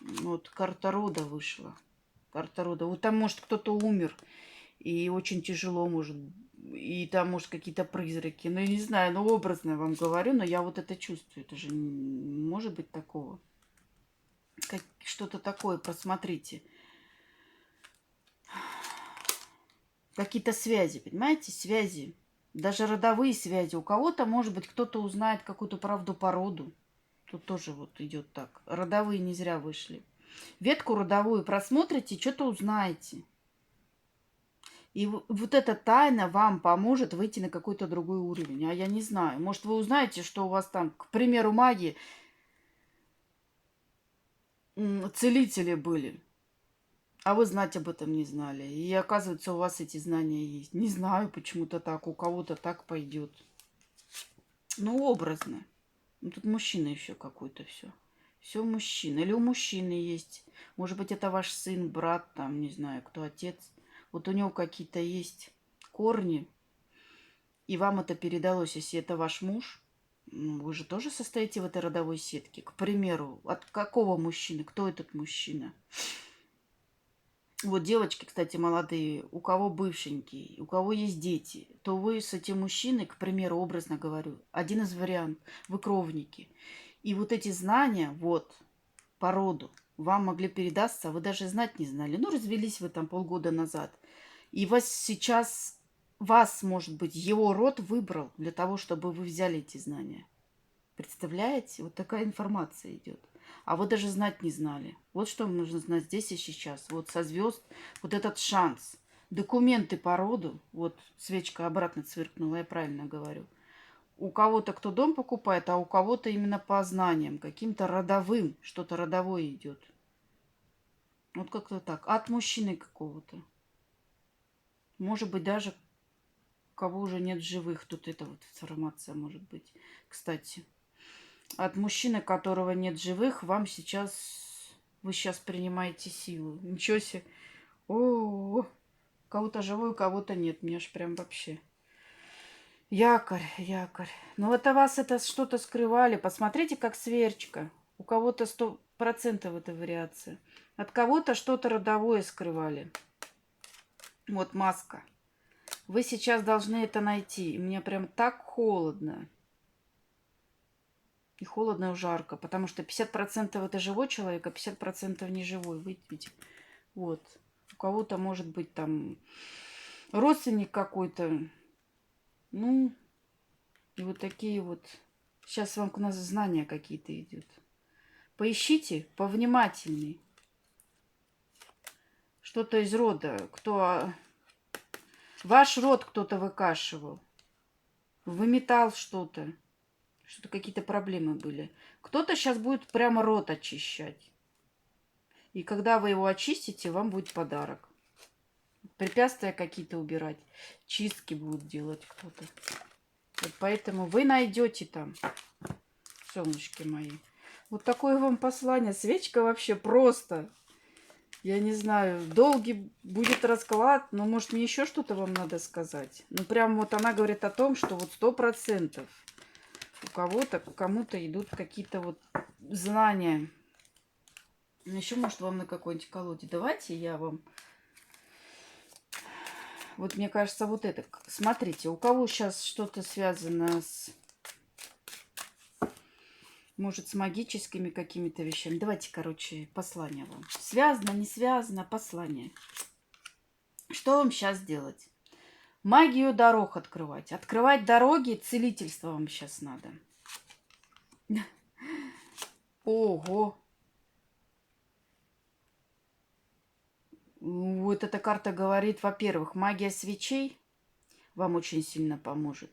Speaker 1: Вот карта рода вышла. Карта рода. Вот там, может, кто-то умер. И очень тяжело, может. И там, может, какие-то призраки. Ну, я не знаю, ну, образно я вам говорю, но я вот это чувствую. Это же не может быть такого. Что-то такое, просмотрите. Какие-то связи, понимаете? Связи. Даже родовые связи. У кого-то, может быть, кто-то узнает какую-то правду по роду. Тут тоже вот идет так. Родовые не зря вышли. Ветку родовую просмотрите, что-то узнаете. И вот эта тайна вам поможет выйти на какой-то другой уровень. А я не знаю. Может, вы узнаете, что у вас там, к примеру, маги, целители были. А вы знать об этом не знали. И оказывается, у вас эти знания есть. Не знаю, почему-то так. У кого-то так пойдет. Ну, образно. Ну, тут мужчина еще какой-то все. Все мужчина. Или у мужчины есть. Может быть, это ваш сын, брат, там, не знаю, кто отец. Вот у него какие-то есть корни. И вам это передалось, если это ваш муж. Вы же тоже состоите в этой родовой сетке. К примеру, от какого мужчины? Кто этот мужчина? Вот девочки, кстати, молодые, у кого бывшенький, у кого есть дети, то вы с этим мужчиной, к примеру, образно говорю, один из вариантов, вы кровники. И вот эти знания, вот, по роду, вам могли передаться, а вы даже знать не знали. Ну, развелись вы там полгода назад. И вас сейчас, вас, может быть, его род выбрал для того, чтобы вы взяли эти знания. Представляете? Вот такая информация идет. А вы даже знать не знали. Вот что вам нужно знать здесь и сейчас. Вот со звезд вот этот шанс. Документы по роду. Вот свечка обратно цвыркнула, я правильно говорю. У кого-то кто дом покупает, а у кого-то именно по знаниям, каким-то родовым, что-то родовое идет. Вот как-то так. От мужчины какого-то. Может быть, даже кого уже нет в живых. Тут эта вот информация может быть. Кстати. От мужчины, которого нет живых, вам сейчас... Вы сейчас принимаете силу. Ничего себе. О, кого-то живой, у кого-то нет. Мне аж прям вообще... Якорь, якорь. Ну вот о вас это что-то скрывали. Посмотрите, как сверчка. У кого-то 100% это вариация. От кого-то что-то родовое скрывали. Вот маска. Вы сейчас должны это найти. И мне прям так холодно. И холодно, и жарко. Потому что 50% это живой человек, а 50% не живой. Видите? Вот. У кого-то может быть там родственник какой-то. Ну, и вот такие вот. Сейчас вам к нас знания какие-то идут. Поищите повнимательней. Что-то из рода. Кто... Ваш род кто-то выкашивал. Выметал что-то. Что-то какие-то проблемы были. Кто-то сейчас будет прямо рот очищать. И когда вы его очистите, вам будет подарок. Препятствия какие-то убирать. Чистки будут делать кто-то. Вот поэтому вы найдете там, солнышки мои. Вот такое вам послание. Свечка вообще просто. Я не знаю, долгий будет расклад, но может мне еще что-то вам надо сказать. Ну прям вот она говорит о том, что вот 100% у кого-то, кому-то идут какие-то вот знания. Еще может вам на какой-нибудь колоде. Давайте я вам... Вот мне кажется, вот это. Смотрите, у кого сейчас что-то связано с... Может, с магическими какими-то вещами. Давайте, короче, послание вам. Связано, не связано, послание. Что вам сейчас делать? Магию дорог открывать. Открывать дороги, целительство вам сейчас надо. Ого! Вот эта карта говорит, во-первых, магия свечей вам очень сильно поможет.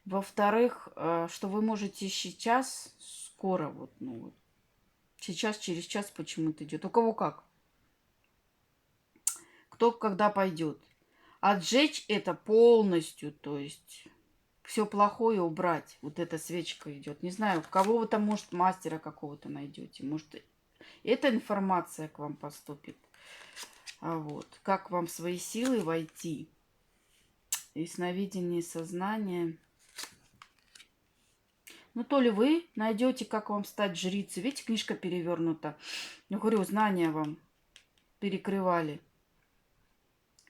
Speaker 1: Во-вторых, что вы можете сейчас, скоро, вот, ну, вот, сейчас, через час почему-то идет. У кого как? Кто когда пойдет. Отжечь это полностью, то есть все плохое убрать. Вот эта свечка идет. Не знаю, кого вы там, может, мастера какого-то найдете. Может, эта информация к вам поступит. А вот, как вам в свои силы войти. И сновидение сознания. Ну, то ли вы найдете, как вам стать жрицей. Видите, книжка перевернута. Я говорю, знания вам перекрывали.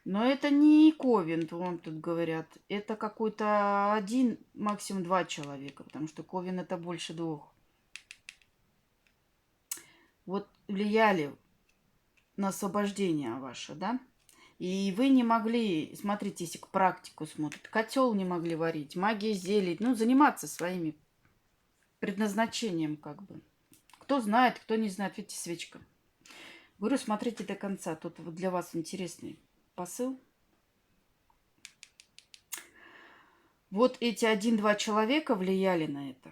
Speaker 1: Но это не Ковен, вам тут говорят. Это какой-то один, максимум два человека. Потому что Ковен это больше двух. Вот влияли на освобождение ваше, да? И вы не могли, смотрите, если к практику смотрят, котел не могли варить, магией зелий, ну, заниматься своими предназначением как бы. Кто знает, кто не знает. Видите, свечка. Говорю, смотрите до конца. Тут вот для вас интересный посыл. Вот эти один-два человека влияли на это.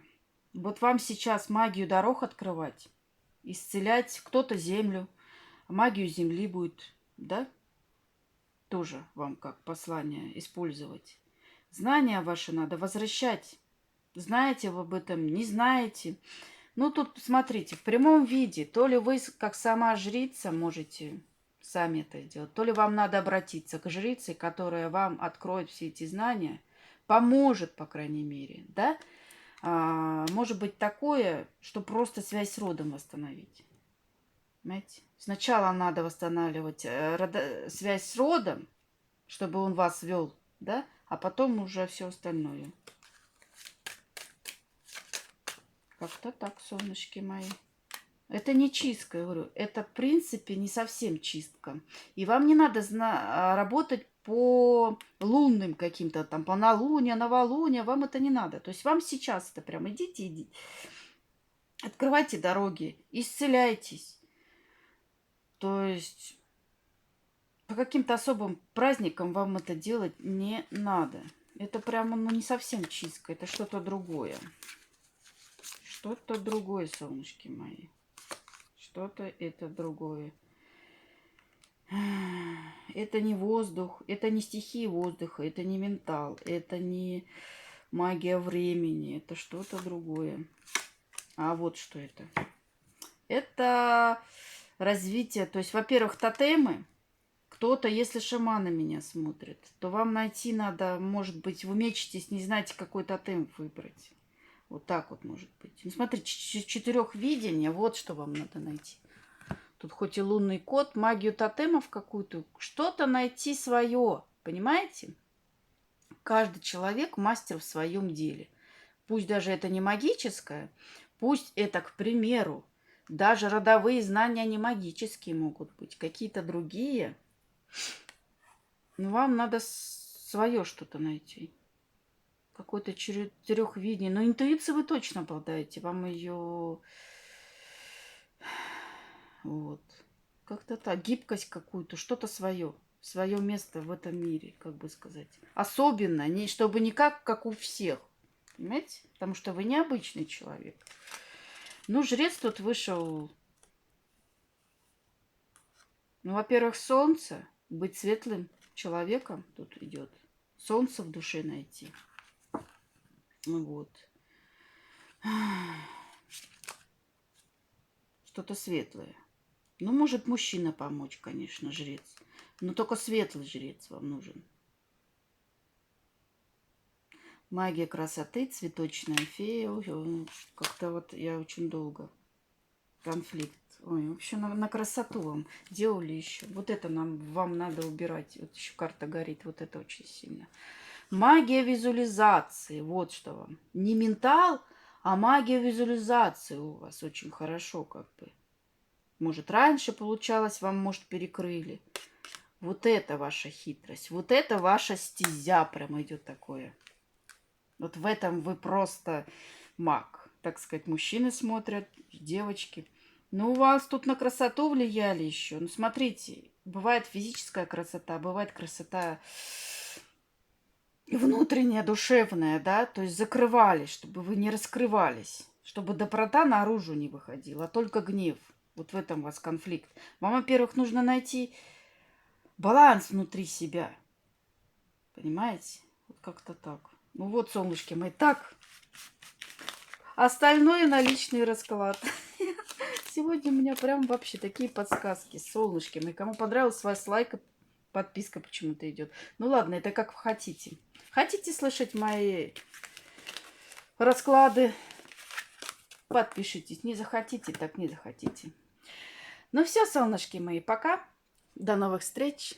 Speaker 1: Вот вам сейчас магию дорог открывать, исцелять кто-то землю, магию земли будет, да? Тоже вам как послание использовать. Знания ваши надо возвращать. Знаете вы об этом, не знаете. Ну, тут, смотрите, в прямом виде, то ли вы, как сама жрица, можете сами это сделать, то ли вам надо обратиться к жрице, которая вам откроет все эти знания, поможет, по крайней мере, да? может быть такое, что просто связь с родом восстановить. Понимаете? Сначала надо восстанавливать связь с родом, чтобы он вас вел, да, а потом уже все остальное. Как-то так, солнышки мои. Это не чистка, я говорю. Это, в принципе, не совсем чистка. И вам не надо работать по лунным каким-то там, по новолунию, новолунию. Вам это не надо. То есть вам сейчас это прям идите. Открывайте дороги, исцеляйтесь. То есть по каким-то особым праздникам вам это делать не надо. Это прямо, ну, не совсем чистка. Это что-то другое. Что-то другое, солнышки мои. Что-то это другое. Это не воздух, это не стихии воздуха, это не ментал, это не магия времени, это что-то другое. А вот что это. Это развитие, то есть, во-первых, тотемы. Кто-то, если шаманы меня смотрят, то вам найти надо, может быть, вы мечетесь, не знаете, какой тотем выбрать. Вот так вот может быть. Ну, смотрите, четырехвидение, вот что вам надо найти. Тут хоть и лунный код, магию тотемов какую-то, что-то найти свое, понимаете? Каждый человек мастер в своем деле. Пусть даже это не магическое, пусть это, к примеру, даже родовые знания не магические могут быть, какие-то другие. Но вам надо свое что-то найти. Какое-то четырехвидение. Но интуицией вы точно обладаете. Вам ее... Вот. Как-то так. Гибкость какую-то, что-то свое. Свое место в этом мире, как бы сказать. Особенно, не, чтобы не как у всех. Понимаете? Потому что вы необычный человек. Ну, жрец тут вышел... Ну, во-первых, солнце. Быть светлым человеком тут идет. Солнце в душе найти. Вот. Что-то светлое. Ну, может мужчина помочь, конечно, жрец. Но только светлый жрец вам нужен. Магия красоты, цветочная фея. Как-то вот я очень долго. Конфликт. Ой, вообще на красоту вам делали еще. Вот это вам надо убирать. Вот еще карта горит. Вот это очень сильно. Магия визуализации. Вот что вам. Не ментал, а магия визуализации у вас очень хорошо как бы. Может, раньше получалось, вам, может, перекрыли. Вот это ваша хитрость. Вот это ваша стезя прям идет такое. Вот в этом вы просто маг. Так сказать, мужчины смотрят, девочки. Ну, у вас тут на красоту влияли еще. Ну, смотрите, бывает физическая красота, бывает красота внутренняя, душевная, да? То есть закрывались, чтобы вы не раскрывались. Чтобы доброта наружу не выходила, а только гнев. Вот в этом у вас конфликт. Вам, во-первых, нужно найти баланс внутри себя. Понимаете? Вот как-то так. Ну вот, солнышки мои, так. Остальное на личный расклад. Сегодня у меня прям вообще такие подсказки. Солнышки мои. Кому понравилось, вас лайк, подписка почему-то идет. Ну ладно, это как хотите. Хотите слышать мои расклады? Подпишитесь. Не захотите, так не захотите. Ну все, солнышки мои, пока. До новых встреч.